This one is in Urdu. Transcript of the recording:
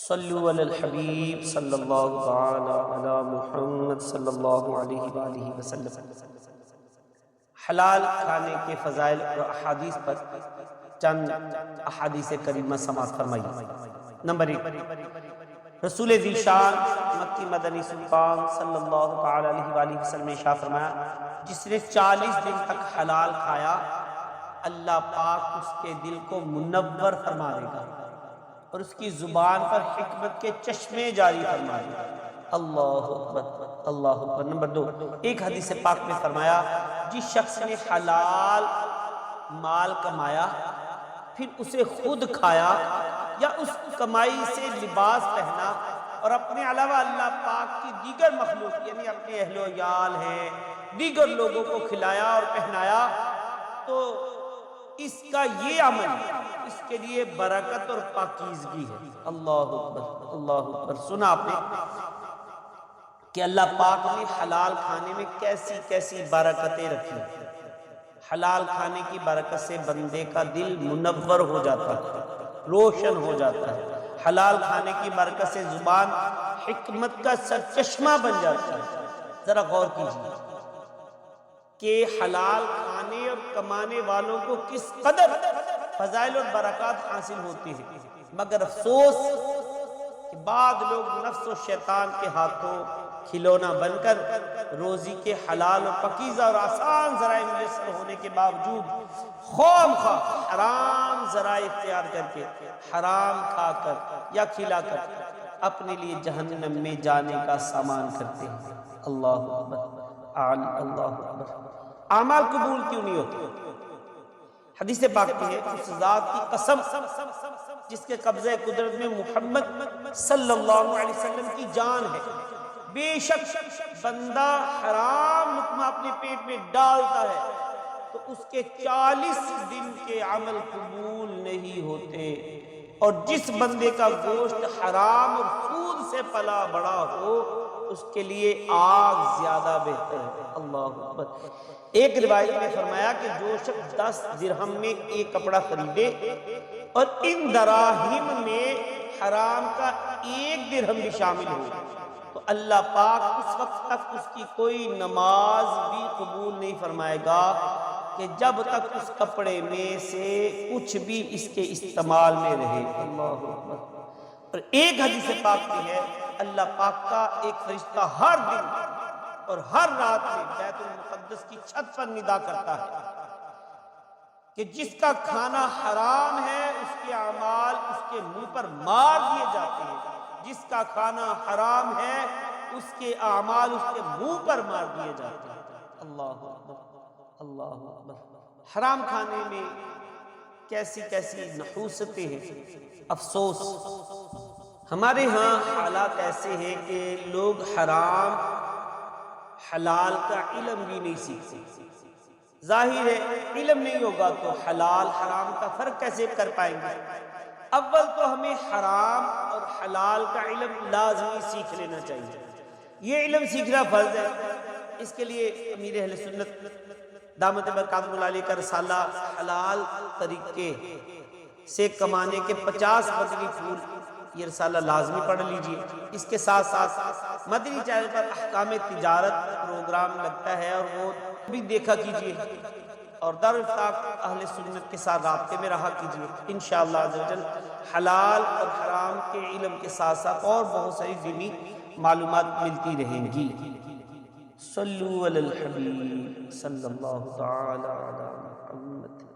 صلو علی الحبیب صلی اللہ تعالی علی محمد صلی اللہ علیہ وآلہ وسلم۔ حلال کھانے کے فضائل اور احادیث پر چند احادیث کریمہ سماعت فرمائیے۔ نمبر 1، رسول ذی شان مکی مدنی سلطان صلی اللہ تعالی علیہ وآلہ وسلم نے ارشاد فرمایا، جس نے 40 دن تک حلال کھایا اللہ پاک اس کے دل کو منور فرما دے گا اور اس کی زبان پر حکمت کے چشمے جاری فرما دے گا۔ اللہ اکبر، اللہ اکبر۔ نمبر 2، ایک حدیث پاک میں فرمایا، جس شخص نے حلال مال کمایا پھر اسے خود کھایا یا اس کمائی سے لباس پہنا اور اپنے علاوہ اللہ پاک کی دیگر مخلوق یعنی اپنے اہل و عیال ہیں دیگر لوگوں کو کھلایا اور پہنایا، تو اس کا یہ عمل اس کے لیے برکت اور پاکیزگی ہے۔ اللہ اکبر، اللہ اکبر۔ سنا آپ نے کہ اللہ پاک نے حلال کھانے میں کیسی کیسی برکتیں رکھی۔ حلال کھانے کی برکت سے بندے کا دل منور ہو جاتا ہے، روشن ہو جاتا ہے۔ حلال کھانے کی برکت سے زبان حکمت کا سرچشمہ بن جاتا ہے۔ ذرا غور کیجیے کہ حلال کھانے اور کمانے والوں کو کس قدر فضائل اور برکات حاصل ہوتی ہیں، مگر افسوس کہ بعض لوگ نفس و شیطان کے ہاتھوں کھلونا بن کر روزی کے حلال و پاکیزہ اور آسان ذرائع میسر ہونے کے باوجود خواہ مخواہ حرام ذرائع اختیار کر کے حرام کھا کر یا کھلا کر اپنے لیے جہنم میں جانے کا سامان کرتے ہیں۔ اللہ اکبر، اللہ اکبر۔ اعمال قبول کیوں نہیں ہوتے؟ حدیث پاک میں ہے، اس ذات کی قسم جس کے قبضہ قدرت میں محمد صلی اللہ علیہ وسلم کی جان ہے، بے شک بندہ حرام لقمہ اپنے پیٹ میں ڈالتا ہے تو اس کے 40 دن کے عمل قبول نہیں ہوتے، اور جس بندے کا گوشت حرام اور سود سے پلا بڑا ہو اس کے لیے آگ زیادہ بہتر ہے۔ اللہ اکبر۔ ایک روایت میں فرمایا کہ جو شخص 10 درہم میں ایک کپڑا خریدے اور ان دراہم میں حرام کا 1 درہم بھی شامل ہو تو اللہ پاک اس وقت تک اس کی کوئی نماز بھی قبول نہیں فرمائے گا کہ جب تک اس کپڑے میں سے کچھ بھی اس کے استعمال میں رہے۔ اللہ اکبر۔ اور ایک حدیث پاک میں ہے، اللہ پاک کا ایک فرشتہ ہر دن اور ہر رات میں بیت المقدس کی چھت پر ندا کرتا ہے کہ جس کا کھانا حرام ہے اس کے اعمال اس کے منہ پر مار دیے جاتے ہیں، جس کا کھانا حرام ہے اس کے اعمال اس کے منہ پر مار دیے جاتے ہیں۔ اللہ اکبر، اللہ اکبر۔ حرام کھانے میں کیسی کیسی نحوستیں ہیں۔ افسوس ہمارے ہاں حالات ایسے ہیں کہ لوگ حرام حلال کا علم بھی نہیں سیکھتے۔ ظاہر ہے علم نہیں ہوگا تو حلال حرام کا فرق کیسے کر پائیں گے؟ اول تو ہمیں حرام اور حلال کا علم لازمی سیکھ لینا چاہیے، یہ علم سیکھنا فرض ہے۔ اس کے لیے امیر اہل سنت دامت برکاتہ علیہ کا رسالہ حلال طریقے سے کمانے کے 50 مدنی پھول، یہ رسالہ لازمی پڑھ لیجئے۔ اس کے ساتھ ساتھ مدنی چینل پر احکام تجارت پروگرام لگتا ہے اور وہ بھی دیکھا کیجئے، اور دارالافتاء اہل سنت کے ساتھ رابطے میں رہا کیجئے۔ انشاءاللہ عزوجل حلال اور حرام کے علم کے ساتھ ساتھ اور بہت ساری دینی معلومات ملتی رہیں گی۔ صلو علی الحبیب صلی اللہ تعالی علی محمد۔